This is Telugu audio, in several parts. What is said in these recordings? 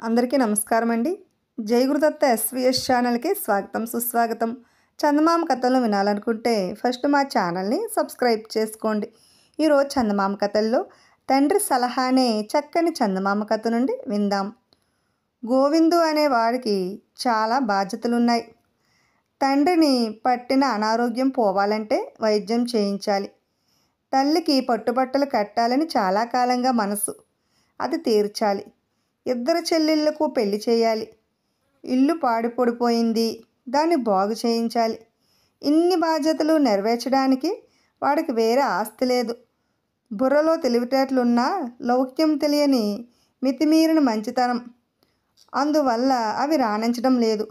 అందరికీ నమస్కారం అండి. జై గురుదత్త ఎస్విఎస్ ఛానల్కి స్వాగతం సుస్వాగతం. చందమామ కథలు వినాలనుకుంటే ఫస్ట్ మా ఛానల్ని సబ్స్క్రైబ్ చేసుకోండి. ఈరోజు చందమామ కథల్లో తండ్రి సలహానే చక్కని చందమామ కథ నుండి విందాం. గోవిందు అనే వాడికి చాలా బాధ్యతలున్నాయి. తండ్రిని పట్టిన అనారోగ్యం పోవాలంటే వైద్యం చేయించాలి. తల్లికి పట్టుబట్టలు కట్టాలని చాలా కాలంగా మనసు, అది తీర్చాలి. ఇద్దరు చెల్లెళ్లకు పెళ్లి చేయాలి. ఇల్లు పాడిపడిపోయింది, దాన్ని బాగు చేయించాలి. ఇన్ని బాధ్యతలు నెరవేర్చడానికి వాడికి వేరే ఆస్తి లేదు. బుర్రలో తెలివితేటలున్నా లౌక్యం తెలియని మితిమీరిన మంచితనం, అందువల్ల అవి రాణించడం లేదు.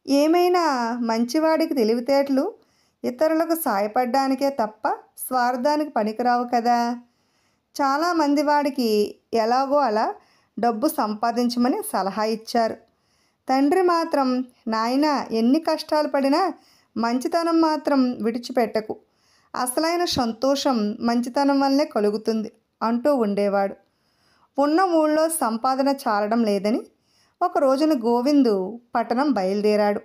ఏమైనా మంచివాడికి తెలివితేటలు ఇతరులకు సాయపడ్డానికే తప్ప స్వార్థానికి పనికిరావు కదా. చాలామంది వాడికి ఎలాగో అలా డబ్బు సంపాదించమని సలహా ఇచ్చారు. తండ్రి మాత్రం, నాయనా ఎన్ని కష్టాలు పడినా మంచితనం మాత్రం విడిచిపెట్టకు, అసలైన సంతోషం మంచితనం వల్లే కలుగుతుంది అంటూ ఉండేవాడు. ఉన్న ఊళ్ళో సంపాదన చాలడం లేదని ఒక రోజున గోవిందు పట్టణం బయలుదేరాడు.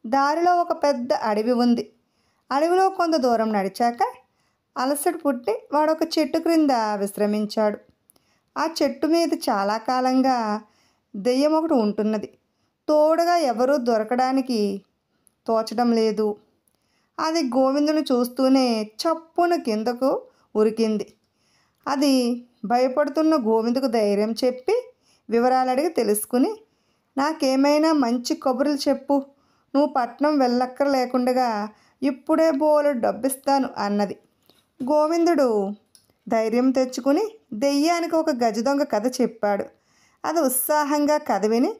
దారిలో ఒక పెద్ద అడవి ఉంది. అడవిలో కొంత దూరం నడిచాక అలసట పుట్టి వాడొక చెట్టు క్రింద విశ్రమించాడు. ఆ చెట్టు మీద చాలా కాలంగా దెయ్యం ఒకటి ఉంటున్నది. తోడుగా ఎవరూ దొరకడానికి తోచడం లేదు. అది గోవిందుని చూస్తూనే చప్పున కిందకు ఉరికింది. అది భయపడుతున్న గోవిందుకు ధైర్యం చెప్పి వివరాలు అడిగి తెలుసుకుని, నాకేమైనా మంచి కబుర్లు చెప్పు, నువ్వు పట్నం వెళ్ళక్కర లేకుండా ఇప్పుడే బోలు డబ్బిస్తాను అన్నది. గోవిందుడు ధైర్యం తెచ్చుకుని దెయ్యానికి ఒక గజ దొంగ కథ చెప్పాడు. అది ఉత్సాహంగా కథ విని,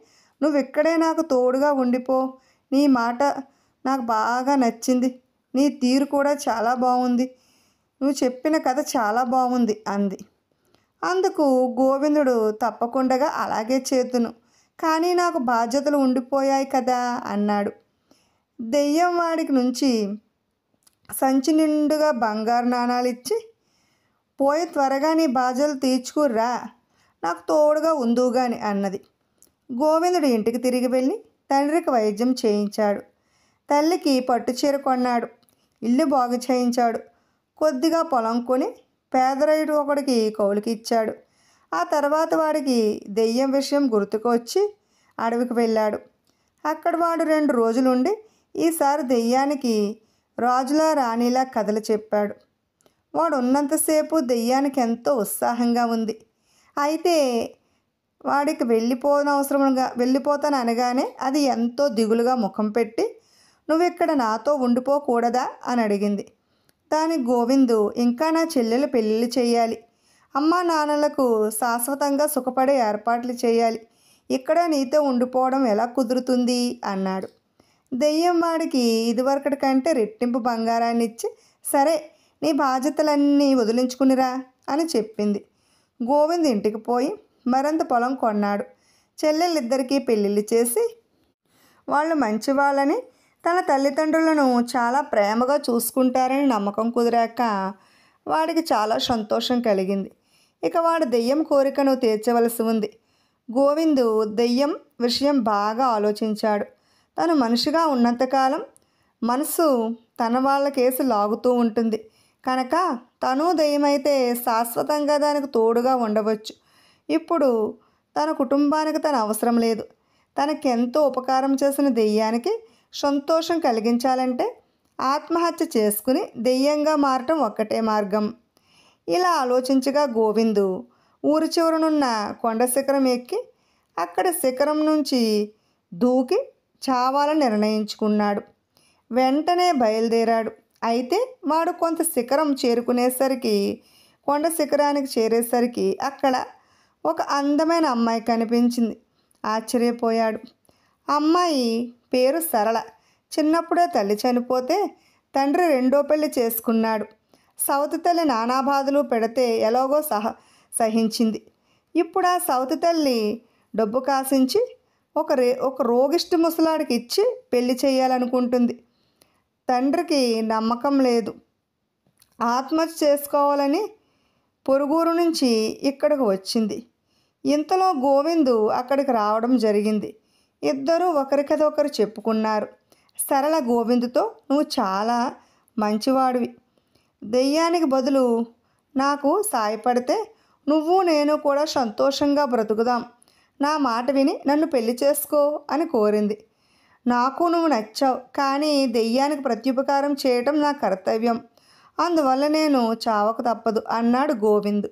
నువ్వు ఇక్కడే నాకు తోడుగా ఉండిపో, నీ మాట నాకు బాగా నచ్చింది, నీ తీరు కూడా చాలా బాగుంది, నువ్వు చెప్పిన కథ చాలా బాగుంది అంది. అందుకు గోవిందుడు తప్పకుండా అలాగే చేతును, కానీ నాకు బాధ్యతలు ఉండిపోయాయి కదా అన్నాడు. దెయ్యం వాడికి నుంచి సంచి నిండుగా బంగారు నాణాలు ఇచ్చి, పోయి త్వరగా నీ బాధ్యతలు తీర్చుకుర్రా, నాకు తోడుగా ఉందుగాని అన్నది. గోవిందుడు ఇంటికి తిరిగి వెళ్ళి తండ్రికి వైద్యం చేయించాడు. తల్లికి పట్టుచీర కొన్నాడు. ఇల్లు బాగు చేయించాడు. కొద్దిగా పొలం కొని పేదరైడు ఒకడికి కౌలుకి ఇచ్చాడు. ఆ తర్వాత వాడికి దెయ్యం విషయం గుర్తుకు వచ్చి అడవికి వెళ్ళాడు. అక్కడ వాడు 2 రోజులుండి ఈసారి దెయ్యానికి రాజులా రాణిలా కథలు చెప్పాడు. వాడు ఉన్నంతసేపు దెయ్యానికి ఎంతో ఉత్సాహంగా ఉంది. అయితే వాడికి వెళ్ళిపోతాను అనగానే అది ఎంతో దిగులుగా ముఖం పెట్టి, నువ్వు ఇక్కడ నాతో ఉండిపోకూడదా అని అడిగింది. దానికి గోవిందు, ఇంకా నా చెల్లెలు పెళ్ళిళ్ళు చేయాలి, అమ్మా నాన్నలకు శాశ్వతంగా సుఖపడే ఏర్పాట్లు చేయాలి, ఇక్కడ నీతో ఉండిపోవడం ఎలా కుదురుతుంది అన్నాడు. దెయ్యం వాడికి ఇదివరకటి కంటే రెట్టింపు బంగారాన్ని ఇచ్చి, సరే నీ బాధ్యతలన్నీ వదిలించుకునిరా అని చెప్పింది. గోవింద్ ఇంటికి పోయి మరింత పొలం కొన్నాడు. చెల్లెళ్ళిద్దరికీ పెళ్ళిళ్ళు చేసి వాళ్ళు మంచివాళ్ళని, తన తల్లిదండ్రులను చాలా ప్రేమగా చూసుకుంటారని నమ్మకం కుదిరాక వాడికి చాలా సంతోషం కలిగింది. ఇక వాడు దెయ్యం కోరికను తీర్చవలసి ఉంది. గోవిందు దెయ్యం విషయం బాగా ఆలోచించాడు. తను మనిషిగా ఉన్నంతకాలం మనసు తన వాళ్ళ కేసు లాగుతూ ఉంటుంది కనుక తను దెయ్యమైతే శాశ్వతంగా దానికి తోడుగా ఉండవచ్చు. ఇప్పుడు తన కుటుంబానికి తన అవసరం లేదు. తనకెంతో ఉపకారం చేసిన దెయ్యానికి సంతోషం కలిగించాలంటే ఆత్మహత్య చేసుకుని దెయ్యంగా మారటం ఒక్కటే మార్గం. ఇలా ఆలోచించగా గోవిందు ఊరి చివరనున్న కొండ శిఖరం ఎక్కి అక్కడ శిఖరం నుంచి దూకి చావాలని నిర్ణయించుకున్నాడు. వెంటనే బయలుదేరాడు. అయితే వాడు కొంత శిఖరం చేరుకునేసరికి, కొండ శిఖరానికి చేరేసరికి అక్కడ ఒక అందమైన అమ్మాయి కనిపించింది. ఆశ్చర్యపోయాడు. అమ్మాయి పేరు సరళ. చిన్నప్పుడే తల్లి చనిపోతే తండ్రి 2వ పెళ్లి చేసుకున్నాడు. సవతి తల్లి నానా బాధలు పెడితే ఎలాగో సహించింది. ఇప్పుడు ఆ సవతి తల్లి డబ్బు కాసించి ఒక రోగిష్టి ముసలాడికి ఇచ్చి పెళ్లి చేయాలనుకుంటుంది. తండ్రికి నమ్మకం లేదు. ఆత్మహత్య చేసుకోవాలని పొరుగురు నుంచి ఇక్కడికి వచ్చింది. ఇంతలో గోవిందు అక్కడికి రావడం జరిగింది. ఇద్దరూ ఒకరికదొకరు చెప్పుకున్నారు. సరళ గోవిందుతో, నువ్వు చాలా మంచివాడివి. దెయ్యానికి బదులు నాకు సాయపడితే నువ్వు నేను కూడా సంతోషంగా బ్రతుకుదాం. నా మాట విని నన్ను పెళ్లి చేసుకో అని కోరింది. నాకు నువ్వు నచ్చావు, కానీ దెయ్యానికి ప్రత్యుపకారం చేయటం నా కర్తవ్యం. అందువల్ల నేను చావక తప్పదు అన్నాడు గోవిందు.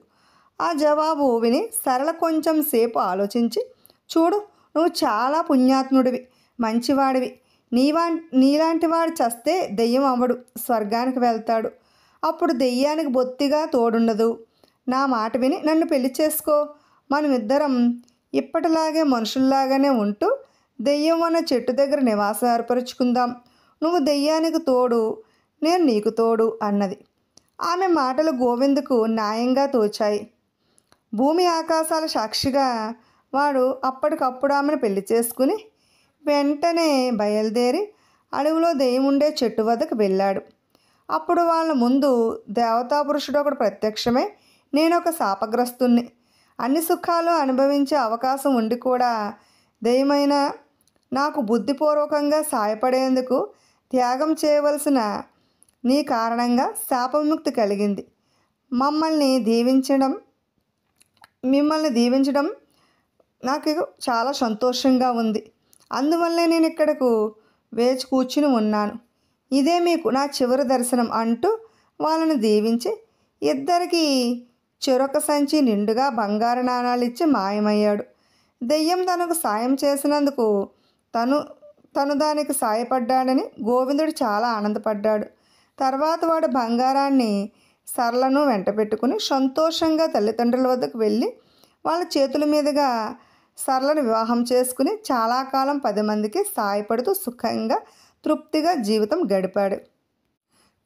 ఆ జవాబు విని సరళ కొంచెం సేపు ఆలోచించి, చూడు, నువ్వు చాలా పుణ్యాత్ముడివి, మంచివాడివి. నీలాంటి వాడు చస్తే దెయ్యం అవ్వడు, స్వర్గానికి వెళ్తాడు. అప్పుడు దెయ్యానికి బొత్తిగా తోడుండదు. నా మాట విని నన్ను పెళ్లి చేసుకో. మనమిద్దరం ఇప్పటిలాగే మనుషుల్లాగానే ఉంటూ దెయ్యం అన్న చెట్టు దగ్గర నివాసం ఏర్పరచుకుందాం. నువ్వు దెయ్యానికి తోడు, నేను నీకు తోడు అన్నది. ఆమె మాటలు గోవిందుకు న్యాయంగా తోచాయి. భూమి ఆకాశాల సాక్షిగా వాడు అప్పటికప్పుడు ఆమెను పెళ్లి చేసుకుని వెంటనే బయలుదేరి అడవిలో దెయ్యం ఉండే చెట్టు వద్దకు వెళ్ళాడు. అప్పుడు వాళ్ళ ముందు దేవతాపురుషుడు ఒకడు ప్రత్యక్షమై, నేనొక శాపగ్రస్తుణ్ణి, అన్ని సుఖాలు అనుభవించే అవకాశం ఉండి కూడా దెయ్యమైన నాకు బుద్ధిపూర్వకంగా సాయపడేందుకు త్యాగం చేయవలసిన నీ కారణంగా శాపవిముక్తి కలిగింది. మిమ్మల్ని దీవించడం నాకు చాలా సంతోషంగా ఉంది. అందువల్లే నేను ఇక్కడకు వేచి కూర్చుని ఉన్నాను. ఇదే మీకు నా చివరి దర్శనం అంటూ వాళ్ళని దీవించి ఇద్దరికీ చెరొక సంచి నిండుగా బంగారు నాణాలు ఇచ్చి మాయమయ్యాడు. దెయ్యం తనకు సాయం చేసినందుకు తను దానికి సాయపడ్డాడని గోవిందుడు చాలా ఆనందపడ్డాడు. తర్వాత వాడు బంగారాన్ని సరళను వెంట పెట్టుకుని సంతోషంగా తల్లిదండ్రుల వద్దకు వెళ్ళి వాళ్ళ చేతుల మీదుగా సరళను వివాహం చేసుకుని చాలా కాలం 10 మందికి సాయపడుతూ సుఖంగా తృప్తిగా జీవితం గడిపాడు.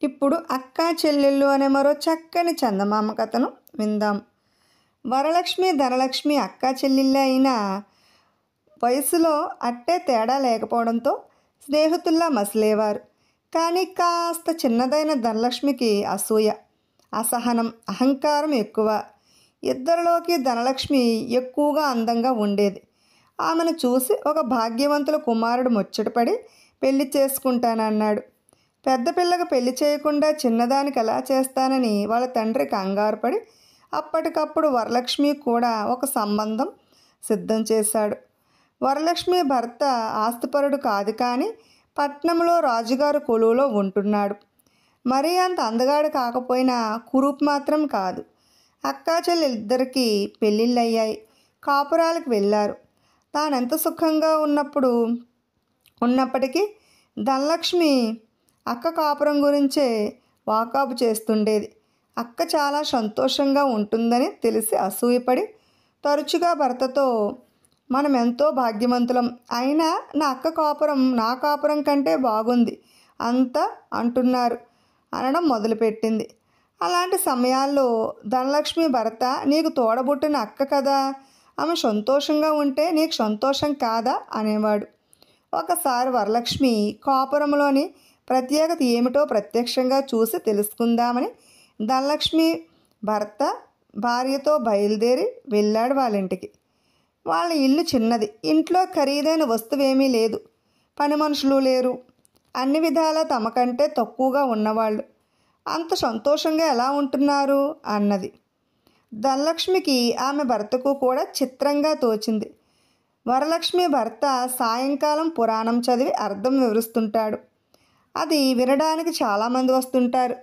ఇప్పుడు అక్కా చెల్లెళ్ళు అనే మరో చక్కని చందమామ కథను విందాం. వరలక్ష్మి ధనలక్ష్మి అక్కా చెల్లెళ్ళే అయినా వయసులో అట్టే తేడా లేకపోవడంతో స్నేహితుల్లా మసిలేవారు. కానీ కాస్త చిన్నదైన ధనలక్ష్మికి అసూయ, అసహనం, అహంకారం ఎక్కువ. ఇద్దరిలోకి ధనలక్ష్మి ఎక్కువగా అందంగా ఉండేది. ఆమెను చూసి ఒక భాగ్యవంతుల కుమారుడు ముచ్చటపడి పెళ్లి చేసుకుంటానన్నాడు. పెద్ద పిల్లకు పెళ్లి చేయకుండా చిన్నదానికి ఎలా చేస్తానని వాళ్ళ తండ్రి కంగారుపడి అప్పటికప్పుడు వరలక్ష్మి కూడా ఒక సంబంధం సిద్ధం చేశాడు. వరలక్ష్మి భర్త ఆస్తిపరుడు కాదు, కానీ పట్నంలో రాజుగారు కొలువులో ఉంటున్నాడు. మరీ అంత అందగాడు కాకపోయినా కురూపు మాత్రం కాదు. అక్కా చెల్లెలిద్దరికీ పెళ్ళిళ్ళు అయ్యాయి, కాపురాలకు వెళ్ళారు. తానెంత సుఖంగా ఉన్నప్పటికీ ధనలక్ష్మి అక్క కాపురం గురించే వాకాబు చేస్తుండేది. అక్క చాలా సంతోషంగా ఉంటుందని తెలిసి అసూయపడి తరచుగా భర్తతో, మనం ఎంతో భాగ్యవంతులం, అయినా నా అక్క కాపురం నా కాపురం కంటే బాగుంది అంతా అంటున్నారు అనడం మొదలుపెట్టింది. అలాంటి సమయాల్లో ధనలక్ష్మి భర్త, నీకు తోడబుట్టిన అక్క కదా, ఆమె సంతోషంగా ఉంటే నీకు సంతోషం కాదా అనేవాడు. ఒకసారి వరలక్ష్మి కాపురంలోని ప్రత్యేకత ఏమిటో ప్రత్యక్షంగా చూసి తెలుసుకుందామని ధనలక్ష్మి భర్త భార్యతో బయలుదేరి వెళ్ళాడు వాళ్ళ ఇంటికి. వాళ్ళ ఇల్లు చిన్నది, ఇంట్లో ఖరీదైన వస్తువేమీ లేదు, పని మనుషులు లేరు, అన్ని విధాలా తమకంటే తక్కువగా ఉన్నవాళ్ళు. అంత సంతోషంగా ఎలా ఉంటున్నారు అన్నది. ధనలక్ష్మికి ఆమె భర్తకు కూడా చిత్రంగా తోచింది. వరలక్ష్మి భర్త సాయంకాలం పురాణం చదివి అర్థం వివరిస్తుంటాడు. అది వినడానికి చాలామంది వస్తుంటారు.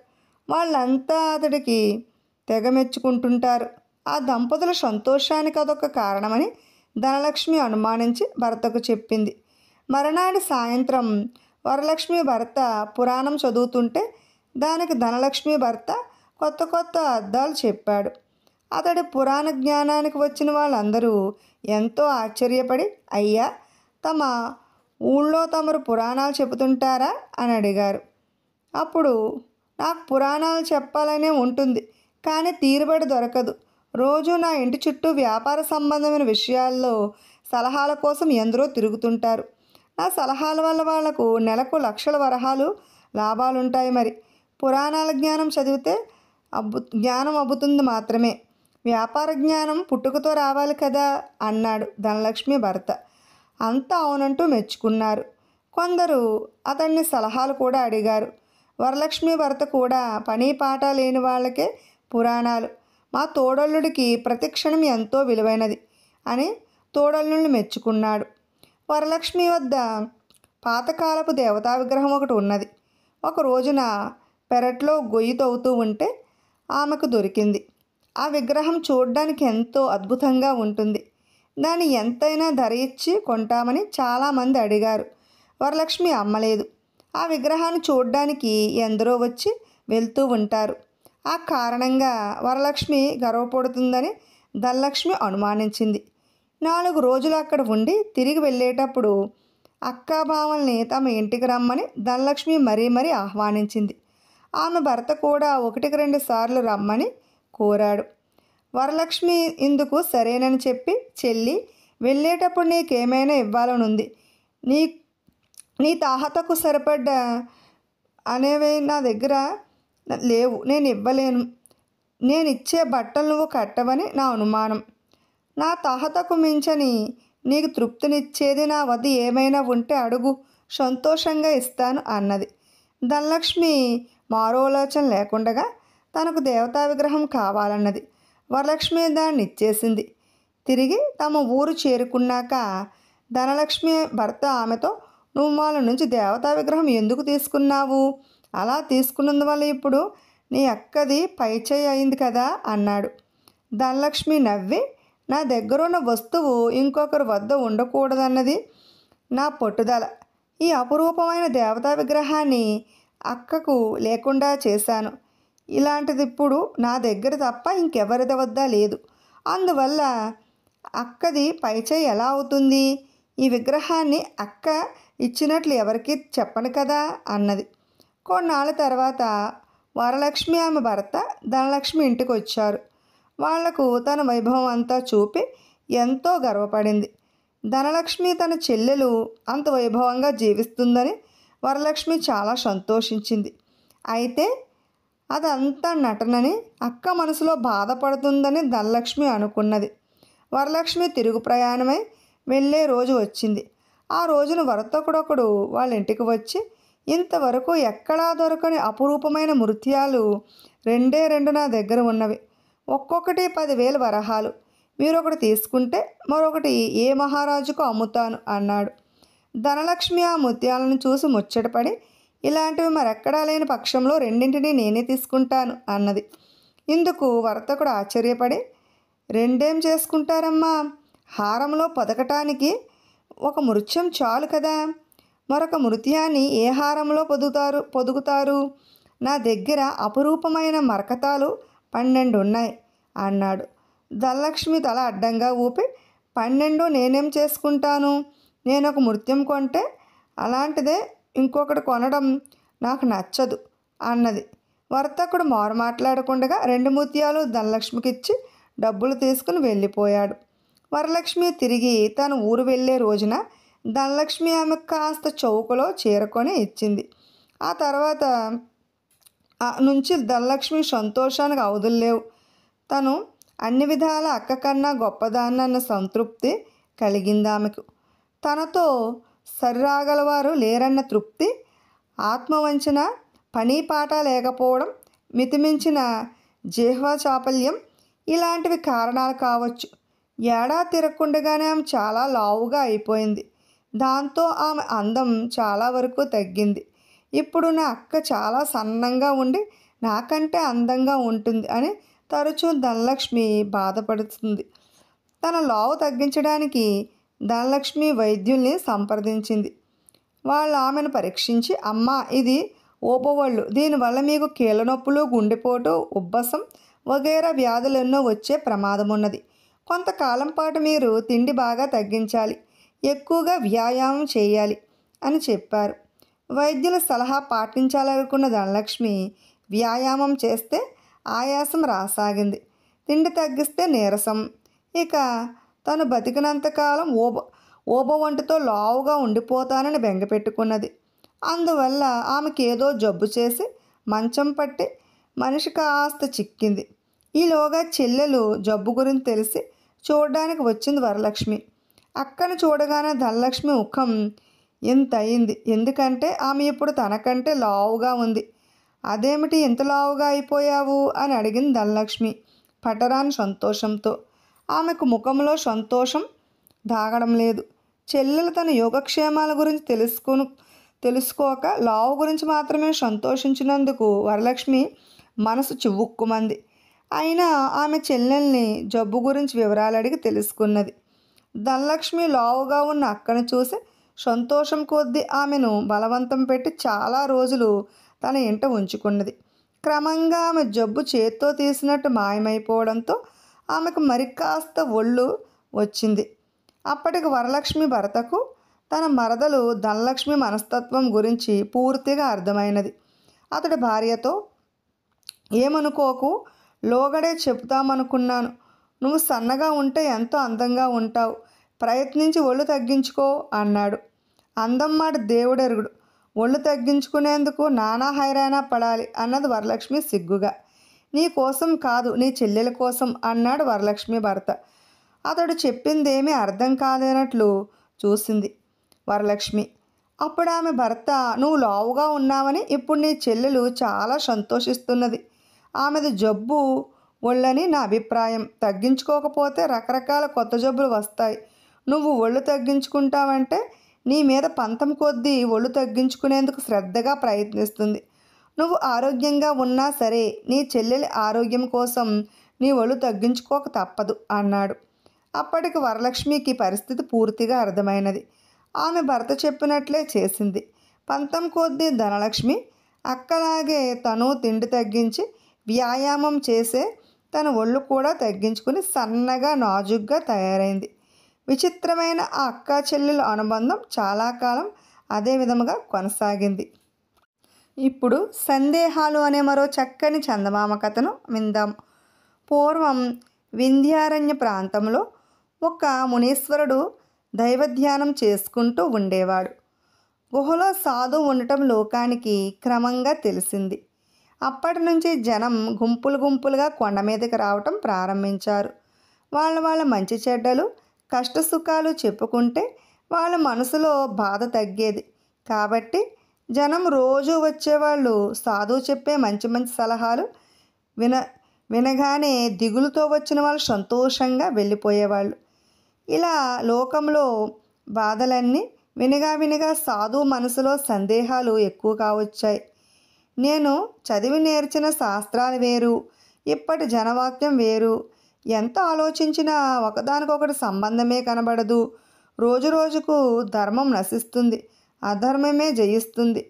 వాళ్ళంతా అతడికి తెగ మెచ్చుకుంటుంటారు. ఆ దంపతుల సంతోషానికి అదొక కారణమని ధనలక్ష్మి అనుమానించి భర్తకు చెప్పింది. మరునాడు సాయంత్రం వరలక్ష్మి భర్త పురాణం చదువుతుంటే దానికి ధనలక్ష్మి భర్త కొత్త కొత్త అర్థాలు చెప్పాడు. అతడి పురాణ జ్ఞానానికి వచ్చిన వాళ్ళందరూ ఎంతో ఆశ్చర్యపడి, అయ్యా, తమ ఊళ్ళో తమరు పురాణాలు చెబుతుంటారా అని అడిగారు. అప్పుడు, నాకు పురాణాలు చెప్పాలనే ఉంటుంది, కానీ తీరుబడి దొరకదు. రోజు నా ఇంటి చుట్టూ వ్యాపార సంబంధమైన విషయాల్లో సలహాల కోసం ఎందరో తిరుగుతుంటారు. నా సలహాల వల్ల వాళ్లకు నెలకు లక్షల వరహాలు లాభాలుంటాయి. మరి పురాణాల జ్ఞానం చదివితే జ్ఞానం అబ్బుతుంది మాత్రమే. వ్యాపార జ్ఞానం పుట్టుకతో రావాలి కదా అన్నాడు ధనలక్ష్మి భర్త. అంతా అవునంటూ మెచ్చుకున్నారు. కొందరు అతన్ని సలహాలు కూడా అడిగారు. వరలక్ష్మి భర్త కూడా పని పాట లేని వాళ్ళకే పురాణాలు. మా తోడల్లుడికి ప్రతి క్షణం ఎంతో విలువైనది అని తోడల్లుడిని మెచ్చుకున్నాడు. వరలక్ష్మి వద్ద పాతకాలపు దేవతా విగ్రహం ఒకటి ఉన్నది. ఒక రోజున పెరట్లో గొయ్యి తవ్వుతూ ఉంటే ఆమెకు దొరికింది. ఆ విగ్రహం చూడ్డానికి ఎంతో అద్భుతంగా ఉంటుంది. దాన్ని ఎంతైనా ధర ఇచ్చి కొంటామని చాలామంది అడిగారు. వరలక్ష్మి అమ్మలేదు. ఆ విగ్రహాన్ని చూడ్డానికి ఎందరో వచ్చి వెళ్తూ ఉంటారు. ఆ కారణంగా వరలక్ష్మి గర్వపడుతుందని ధనలక్ష్మి అనుమానించింది. 4 రోజులు అక్కడ ఉండి తిరిగి వెళ్ళేటప్పుడు అక్కాబావల్ని తమ ఇంటికి రమ్మని ధనలక్ష్మి మరీ ఆహ్వానించింది. ఆమె భర్త కూడా 1-2 సార్లు రమ్మని కోరాడు. వరలక్ష్మి ఇందుకు సరేనని చెప్పి, చెల్లి వెళ్ళేటప్పుడు నీకేమైనా ఇవ్వాలనుంది, నీ తాహతకు సరిపడ్డ అనేవి నా దగ్గర లేవు, నేను ఇవ్వలేను. నేను ఇచ్చే బట్టలు నువ్వు కట్టవని నా అనుమానం. నా తాహతకు మించని నీకు తృప్తినిచ్చేది నా వద్ద ఏమైనా ఉంటే అడుగు, సంతోషంగా ఇస్తాను అన్నది. ధనలక్ష్మి మారోలోచన లేకుండగా తనకు దేవతా విగ్రహం కావాలన్నది. వరలక్ష్మి దాన్ని ఇచ్చేసింది. తిరిగి తమ ఊరు చేరుకున్నాక ధనలక్ష్మి భర్త ఆమెతో, నువ్వు వాళ్ళ నుంచి దేవతా విగ్రహం ఎందుకు తీసుకున్నావు? అలా తీసుకున్నందువల్ల ఇప్పుడు నీ అక్కది పైచేయి అయింది కదా అన్నాడు. ధనలక్ష్మి నవ్వి, నా దగ్గరున్న వస్తువు ఇంకొకరి వద్ద ఉండకూడదన్నది నా పట్టుదల. ఈ అపురూపమైన దేవతా విగ్రహాన్ని అక్కకు లేకుండా చేశాను. ఇలాంటిది ఇప్పుడు నా దగ్గర తప్ప ఇంకెవరిది వద్ద లేదు. అందువల్ల అక్కది పైచేయి ఎలా అవుతుంది? ఈ విగ్రహాన్ని అక్క ఇచ్చినట్లు ఎవరికి చెప్పను కదా అన్నది. కొన్నాళ్ళ తర్వాత వరలక్ష్మి ఆమె భర్త ధనలక్ష్మి ఇంటికి వచ్చారు. వాళ్లకు తన వైభవం అంతా చూపి ఎంతో గర్వపడింది. ధనలక్ష్మి తన చెల్లెలు అంత వైభవంగా జీవిస్తుందని వరలక్ష్మి చాలా సంతోషించింది. అయితే అదంతా నటనని అక్క మనసులో బాధపడుతుందని ధనలక్ష్మి అనుకున్నది. వరలక్ష్మి తిరుగు ప్రయాణమై వెళ్ళే రోజు వచ్చింది. ఆ రోజున వర్తకుడొకడు వాళ్ళ ఇంటికి వచ్చి, ఇంతవరకు ఎక్కడా దొరకని అపురూపమైన ముత్యాలు 2 నా దగ్గర ఉన్నవి, ఒక్కొక్కటి 10,000 వరహాలు. మీరొకటి తీసుకుంటే మరొకటి ఏ మహారాజుకు అమ్ముతాను అన్నాడు. ధనలక్ష్మి ఆ ముత్యాలను చూసి ముచ్చటపడి, ఇలాంటివి మరెక్కడా లేని పక్షంలో 2 నేనే తీసుకుంటాను అన్నది. ఇందుకు వర్తకుడు ఆశ్చర్యపడి, 2 చేసుకుంటారమ్మా? హారంలో పొదకటానికి ఒక ముత్యం చాలు కదా, మరొక ముత్యాన్ని ఏ హారంలో పొదుగుతారు? నా దగ్గర అపురూపమైన మరకతాలు 12 ఉన్నాయి అన్నాడు. ధనలక్ష్మి తల అడ్డంగా ఊపి, 12 నేనేం చేసుకుంటాను? నేను ఒక ముత్యం కొంటే అలాంటిదే ఇంకొకటి కొనడం నాకు నచ్చదు అన్నది. వర్తకుడు మారు మాట్లాడకుండా 2 ముత్యాలు ధనలక్ష్మికిచ్చి డబ్బులు తీసుకుని వెళ్ళిపోయాడు. వరలక్ష్మి తిరిగి తన ఊరు వెళ్ళే రోజున ధనలక్ష్మి ఆమెకు కాస్త చౌకలో చీరకొని ఇచ్చింది. ఆ తర్వాత నుంచి ధనలక్ష్మి సంతోషానికి అవధుల్లేవు. తను అన్ని విధాల అక్క కన్నా గొప్పదాన్నన్న సంతృప్తి కలిగింది ఆమెకు. తనతో సరిరాగలవారు లేరన్న తృప్తి, ఆత్మవంచన, పని పాట లేకపోవడం, మితిమించిన జిహ్వా చాపల్యం ఇలాంటివి కారణాలు కావచ్చు. ఏడాది తిరగకుండగానే ఆమె చాలా లావుగా అయిపోయింది. దాంతో ఆమె అందం చాలా వరకు తగ్గింది. ఇప్పుడు నా అక్క చాలా సన్నంగా ఉండి నాకంటే అందంగా ఉంటుంది అని తరచూ ధనలక్ష్మి బాధపడుతుంది. తన లావు తగ్గించడానికి ధనలక్ష్మి వైద్యుల్ని సంప్రదించింది. వాళ్ళు ఆమెను పరీక్షించి, అమ్మా ఇది ఓబోవళ్ళు, దీనివల్ల మీకు కీళ్ళ నొప్పులు, గుండెపోటు, ఉబ్బసం వగైరా వ్యాధులు ఎన్నో వచ్చే ప్రమాదం ఉన్నది. కొంతకాలం పాటు మీరు తిండి బాగా తగ్గించాలి, ఎక్కువగా వ్యాయామం చేయాలి అని చెప్పారు. వైద్యుల సలహా పాటించాలనుకున్న ధనలక్ష్మి వ్యాయామం చేస్తే ఆయాసం రాసాగింది, తిండి తగ్గిస్తే నీరసం. ఇక తను బతికినంతకాలం ఓబవంటితో లావుగా ఉండిపోతానని బెంగపెట్టుకున్నది. అందువల్ల ఆమెకి ఏదో జబ్బు చేసి మంచం పట్టి మనిషి కాస్త చిక్కింది. ఈలోగా చెల్లెలు జబ్బు గురించి తెలిసి చూడడానికి వచ్చింది వరలక్ష్మి. అక్కను చూడగానే ధనలక్ష్మి ముఖం ఎంత అయింది. ఎందుకంటే ఆమె ఇప్పుడు తనకంటే లావుగా ఉంది. అదేమిటి ఇంత లావుగా అయిపోయావు అని అడిగింది ధనలక్ష్మి పట్టరాని సంతోషంతో. ఆమెకు ముఖంలో సంతోషం దాగడం లేదు. చెల్లెలు తన యోగక్షేమాల గురించి తెలుసుకోక లావు గురించి మాత్రమే సంతోషించినందుకు వరలక్ష్మి మనసు చివుక్కుమంది. అయినా ఆమె చెల్లెల్ని జబ్బు గురించి వివరాలు అడిగి తెలుసుకున్నది. ధనలక్ష్మి లావుగా ఉన్న అక్కను చూసి సంతోషం కొద్దీ ఆమెను బలవంతం పెట్టి చాలా రోజులు తన ఇంట ఉంచుకున్నది. క్రమంగా ఆమె జబ్బు చేత్తో తీసినట్టు మాయమైపోవడంతో ఆమెకు మరి కాస్త ఒళ్ళు వచ్చింది. అప్పటికి వరలక్ష్మి భర్తకు తన మరదలు ధనలక్ష్మి మనస్తత్వం గురించి పూర్తిగా అర్థమైనది. అతడి భార్యతో, ఏమనుకోకు, లోగడే చెప్తామనుకున్నాను. నువ్వు సన్నగా ఉంటే ఎంతో అందంగా ఉంటావు. ప్రయత్నించి ఒళ్ళు తగ్గించుకో అన్నాడు. అందం మాట దేవుడెరుగుడు. ఒళ్ళు తగ్గించుకునేందుకు నానా హైరానా పడాలి అన్నది వరలక్ష్మి సిగ్గుగా. నీ కోసం కాదు, నీ చెల్లెల కోసం అన్నాడు వరలక్ష్మి భర్త. అతడు చెప్పిందేమీ అర్థం కాలేనట్లు చూసింది వరలక్ష్మి. అప్పుడు ఆమె భర్త, నువ్వు లావుగా ఉన్నావని ఇప్పుడు నీ చెల్లెలు చాలా సంతోషిస్తున్నది. ఆమెది జబ్బు ఒళ్ళని నా అభిప్రాయం. తగ్గించుకోకపోతే రకరకాల కొత్త జబ్బులు వస్తాయి. నువ్వు ఒళ్ళు తగ్గించుకుంటావంటే నీ మీద పంతం కొద్దీ ఒళ్ళు తగ్గించుకునేందుకు శ్రద్ధగా ప్రయత్నిస్తుంది. నువ్వు ఆరోగ్యంగా ఉన్నా సరే నీ చెల్లెలి ఆరోగ్యం కోసం నీ ఒళ్ళు తగ్గించుకోక తప్పదు అన్నాడు. అప్పటికి వరలక్ష్మికి పరిస్థితి పూర్తిగా అర్థమైనది. ఆమె భర్త చెప్పినట్లే చేసింది. పంతం కొద్దీ ధనలక్ష్మి అక్కలాగే తను తిండి తగ్గించి వ్యాయామం చేసే తన ఒళ్ళు కూడా తగ్గించుకుని సన్నగా నాజుగ్గా తయారైంది. విచిత్రమైన ఆ అక్క చెల్లెల అనుబంధం చాలా కాలం అదే విధముగా కొనసాగింది. ఇప్పుడు సందేహాలు అనే మరో చక్కని చందమామ కథను విందాం. పూర్వం వింధ్యారణ్య ప్రాంతంలో ఒక మునీశ్వరుడు దైవధ్యానం చేసుకుంటూ ఉండేవాడు. గుహలో సాధువు ఉండటం లోకానికి క్రమంగా తెలిసింది. అప్పటి నుంచి జనం గుంపులు గుంపులుగా కొండ మీదకి రావటం ప్రారంభించారు. వాళ్ళ మంచి చెడ్డలు కష్టసుఖాలు చెప్పుకుంటే వాళ్ళ మనసులో బాధ తగ్గేది. కాబట్టి జనం రోజు వచ్చేవాళ్ళు. సాధువు చెప్పే మంచి మంచి సలహాలు వినగానే దిగులుతో వచ్చిన వాళ్ళు సంతోషంగా వెళ్ళిపోయేవాళ్ళు. ఇలా లోకంలో బాధలన్నీ వినగా సాధువు మనసులో సందేహాలు ఎక్కువగా వచ్చాయి. నేను చదివి నేర్చిన శాస్త్రాలు వేరు, ఇప్పటి జనవాక్యం వేరు. ఎంత ఆలోచించినా ఒకదానికొకటి సంబంధమే కనబడదు. రోజు రోజుకు ధర్మం నశిస్తుంది, అధర్మమే జయిస్తుంది.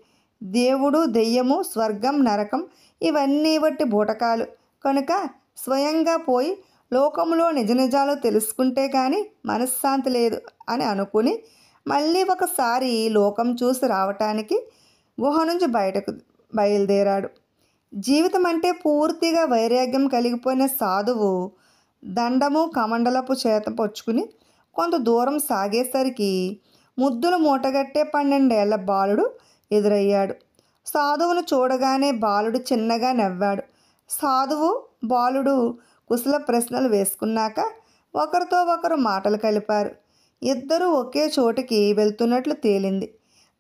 దేవుడు, దెయ్యము, స్వర్గం, నరకం ఇవన్నీ వట్టి బూటకాలు. కనుక స్వయంగా పోయి లోకంలో నిజ నిజాలు తెలుసుకుంటే కానీ మనశ్శాంతి లేదు అని అనుకుని మళ్ళీ ఒకసారి లోకం చూసి రావటానికి గుహ నుంచి బయటకు బయలుదేరాడు. జీవితం అంటే పూర్తిగా వైరాగ్యం కలిగిపోయిన సాధువు దండము కమండలపు చేత పొచ్చుకుని కొంత దూరం సాగేసరికి ముద్దులు మూటగట్టే 12 ఏళ్ల బాలుడు ఎదురయ్యాడు. సాధువును చూడగానే బాలుడు చిన్నగా నవ్వాడు. సాధువు బాలుడు కుశల ప్రశ్నలు వేసుకున్నాక ఒకరితో ఒకరు మాటలు కలిపారు. ఇద్దరూ ఒకే చోటికి వెళ్తున్నట్లు తేలింది.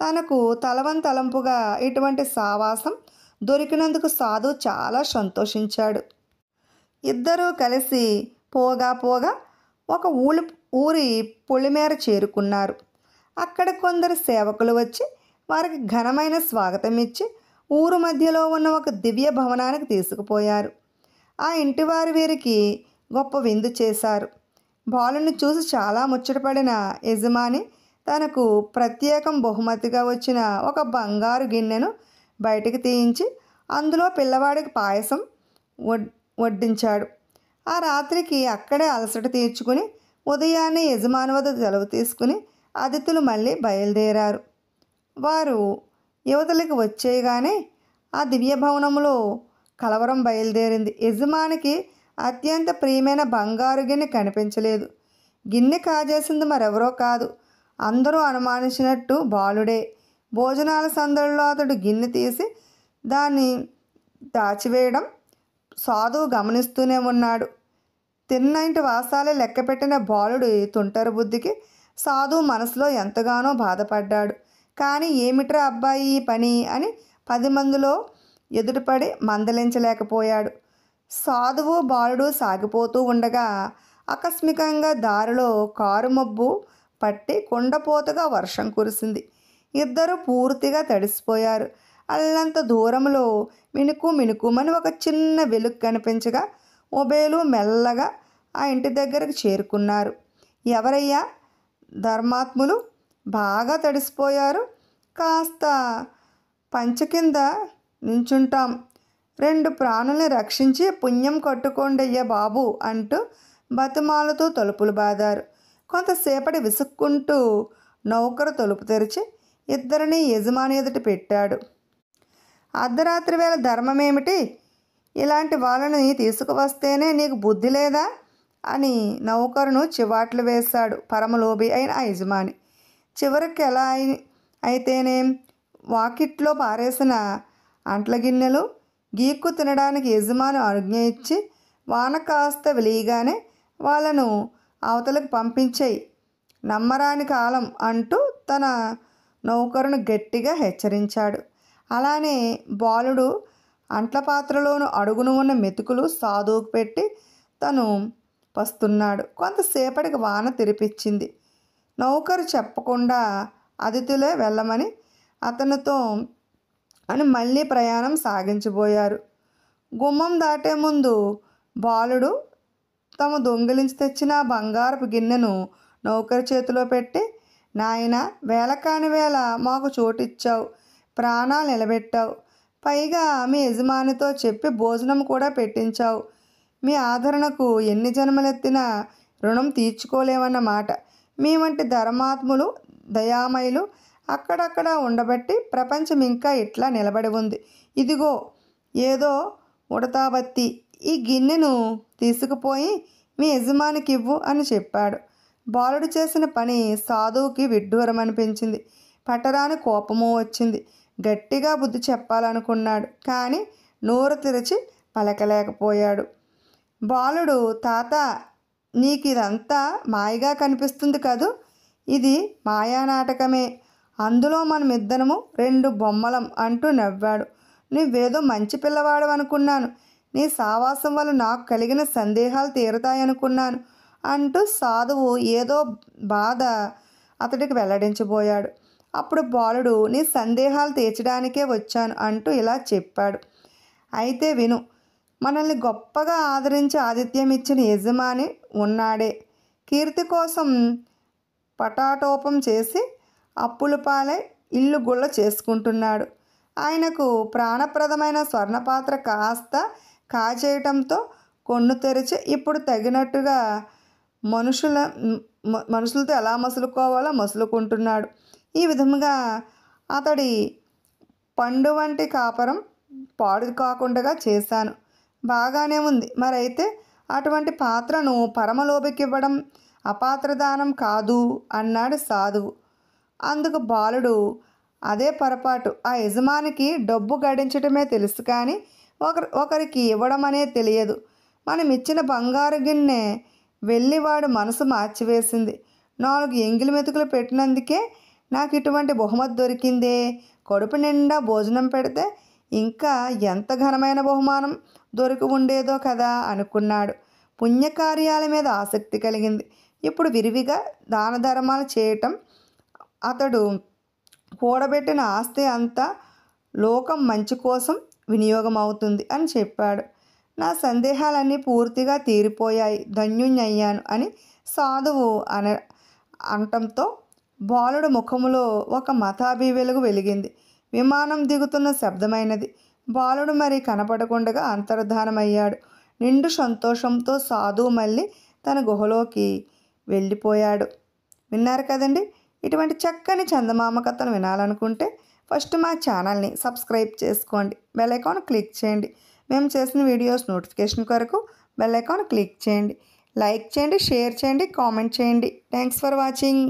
తనకు తలవంతలంపుగా ఇటువంటి సావాసం దొరికినందుకు సాధువు చాలా సంతోషించాడు. ఇద్దరూ కలిసి పోగా ఒక ఊరి పొలిమేర చేరుకున్నారు. అక్కడ కొందరు సేవకులు వచ్చి వారికి ఘనమైన స్వాగతం ఇచ్చి ఊరు మధ్యలో ఉన్న ఒక దివ్య భవనానికి తీసుకుపోయారు. ఆ ఇంటివారు వీరికి గొప్ప విందు చేశారు. బాలుని చూసి చాలా ముచ్చటపడిన యజమాని తనకు ప్రత్యేకం బహుమతిగా వచ్చిన ఒక బంగారు గిన్నెను బయటికి తీయించి అందులో పిల్లవాడికి పాయసం వడ్డించాడు. ఆ రాత్రికి అక్కడే అలసట తీర్చుకుని ఉదయాన్నే యజమాని వద్ద సెలవు తీసుకుని అతిథులు మళ్ళీ బయలుదేరారు. వారు యువతలకి వచ్చేయగానే ఆ దివ్య భవనంలో కలవరం బయలుదేరింది. యజమానికి అత్యంత ప్రియమైన బంగారు గిన్నె కనిపించలేదు. గిన్నె కాజేసింది మరెవరో కాదు, అందరూ అనుమానించినట్టు బాలుడే. భోజనాల సందడిలో అతడు గిన్నె తీసి దాన్ని దాచివేయడం సాధువు గమనిస్తూనే ఉన్నాడు. తిన్నంటి వాసాలే లెక్కపెట్టిన బాలుడి తుంటరి బుద్ధికి సాధువు మనసులో ఎంతగానో బాధపడ్డాడు. కానీ ఏమిట్రా అబ్బాయి ఈ పని అని 10 మందిలో ఎదుటిపడి మందలించలేకపోయాడు. సాధువు బాలుడు సాగిపోతూ ఉండగా ఆకస్మికంగా దారిలో కారు మబ్బు పట్టి కుండపోతగా వర్షం కురిసింది. ఇద్దరు పూర్తిగా తడిసిపోయారు. అల్లంత దూరంలో మినుకు మినుకుమని ఒక చిన్న వెలుగు కనిపించగా ఉభయలు మెల్లగా ఆ ఇంటి దగ్గరకు చేరుకున్నారు. ఎవరయ్యా? ధర్మాత్ములు. బాగా తడిసిపోయారు. కాస్త పంచ కింద నించుంటాం. 2 ప్రాణుల్ని రక్షించి పుణ్యం కట్టుకోండయ్యా బాబు అంటూ బతిమాలుతూ తలుపులు బాదారు. కొంతసేపటి విసుక్కుంటూ నౌకరు తలుపు తెరిచి ఇద్దరిని యజమాని ఎదుట పెట్టాడు. అర్ధరాత్రి వేళ ధర్మమేమిటి? ఇలాంటి వాళ్ళని తీసుకువస్తేనే నీకు బుద్ధి లేదా అని నౌకరును చివాట్లు వేశాడు పరమలోభి అయిన ఆ యజమాని. చివరికి ఎలా అయితేనేం వాకిట్లో పారేసిన అంట్ల గిన్నెలు గీక్కు తినడానికి యజమాని ఆజ్ఞ ఇచ్చి వాన కాస్త వెలియగానే వాళ్ళను అవతలకు పంపించేయి, నమ్మరాని కాలం అంటూ తన నౌకరును గట్టిగా హెచ్చరించాడు. అలానే బాలుడు అంట్ల పాత్రలోను అడుగును ఉన్న మెతుకులు సాధువుకు పెట్టి తను పస్తున్నాడు. కొంతసేపటికి వాన తెరిపించింది. నౌకరు చెప్పకుండా అతిథులే వెళ్ళమని అతనితో అని మళ్ళీ ప్రయాణం సాగించబోయారు. గుమ్మం దాటే ముందు బాలుడు తమ దొంగిలించి తెచ్చిన బంగారపు గిన్నెను నౌకరు చేతిలో పెట్టి, నాయనా, వేళ కాని వేళ మాకు చోటిచ్చావు, ప్రాణాలు నిలబెట్టావు, పైగా మీ యజమానితో చెప్పి భోజనం కూడా పెట్టించావు. మీ ఆదరణకు ఎన్ని జన్మలెత్తినా రుణం తీర్చుకోలేమన్నమాట. మీ వంటి ధర్మాత్ములు దయామయులు అక్కడక్కడ ఉండబట్టి ప్రపంచం ఇంకా ఇట్లా నిలబడి ఉంది. ఇదిగో ఏదో ఉడతాబత్తి, ఈ గిన్నెను తీసుకుపోయి మీ యజమానికి ఇవ్వు అని చెప్పాడు. బాలుడు చేసిన పని సాధువుకి విడ్డూరం అనిపించింది. పట్టరాని కోపము వచ్చింది. గట్టిగా బుద్ధి చెప్పాలనుకున్నాడు. కానీ నోరు తెరిచి పలకలేకపోయాడు. బాలుడు, తాత, నీకు ఇదంతా మాయగా కనిపిస్తుంది కదూ, ఇది మాయానాటకమే, అందులో మనమిద్దరము 2 బొమ్మలం అంటూ నవ్వాడు. నువ్వేదో మంచి పిల్లవాడు అనుకున్నాను, నీ సావాసం వల్ల నాకు కలిగిన సందేహాలు తీరుతాయనుకున్నాను అంటూ సాధువు ఏదో బాధ అతడికి వెల్లడించబోయాడు. అప్పుడు బాలుడు, నీ సందేహాలు తీర్చడానికే వచ్చాను అంటూ ఇలా చెప్పాడు. అయితే విను, మనల్ని గొప్పగా ఆదరించి ఆతిథ్యం ఇచ్చిన యజమాని ఉన్నాడే, కీర్తి కోసం పటాటోపం చేసి అప్పుల పాలై ఇల్లు గుళ్ళ చేసుకుంటున్నాడు. ఆయనకు ప్రాణప్రదమైన స్వర్ణపాత్ర కాస్త కాజేయటంతో కొన్ను తెరిచి ఇప్పుడు తగినట్టుగా మనుషులతో ఎలా మసులుకోవాలో మసులుకుంటున్నాడు. ఈ విధముగా అతడి పండు వంటి కాపరం పాడు కాకుండా చేశాను. బాగానే ఉంది. మరైతే అటువంటి పాత్రను పరమలోభికి ఇవ్వడం అపాత్రదానం కాదు అన్నాడు సాధువు. అందుకు బాలుడు, అదే పొరపాటు. ఆ యజమానికి డబ్బు గడించటమే తెలుసు, కానీ ఒకరికి ఇవ్వడం అనేది తెలియదు. మనం ఇచ్చిన బంగారు గిన్నె వెళ్ళివాడు మనసు మార్చివేసింది. 4 ఎంగిలి మెతుకులు పెట్టినందుకే నాకు ఇటువంటి బహుమతి దొరికిందే. కడుపు నిండా భోజనం పెడితే ఇంకా ఎంత ఘనమైన బహుమానం దొరికి ఉండేదో కదా అనుకున్నాడు. పుణ్యకార్యాల మీద ఆసక్తి కలిగింది. ఇప్పుడు విరివిగా దాన ధర్మాలు చేయటం, అతడు కూడబెట్టిన ఆస్తి అంతా లోకం మంచి కోసం వినియోగం అవుతుంది అని చెప్పాడు. నా సందేహాలన్నీ పూర్తిగా తీరిపోయాయి, ధన్యుణ్ణయ్యాను అని సాధువు అనటంతో బాలుడు ముఖములో ఒక మతాబీ వెలుగు వెలిగింది. విమానం దిగుతున్న శబ్దమైనది. బాలుడు మరి కనపడకుండా అంతర్ధానమయ్యాడు. నిండు సంతోషంతో సాధువు మళ్ళీ తన గుహలోకి వెళ్ళిపోయాడు. విన్నారు కదండి. ఇటువంటి చక్కని చందమామ కథను వినాలనుకుంటే ఫస్ట్ మా ఛానల్ని సబ్స్క్రైబ్ చేసుకోండి, బెల్ ఐకాన్ క్లిక్ చేయండి. మేము చేసిన వీడియోస్ నోటిఫికేషన్ కొరకు బెల్ ఐకాన్ క్లిక్ చేయండి. లైక్ చేయండి, షేర్ చేయండి, కామెంట్ చేయండి. Thanks for watching.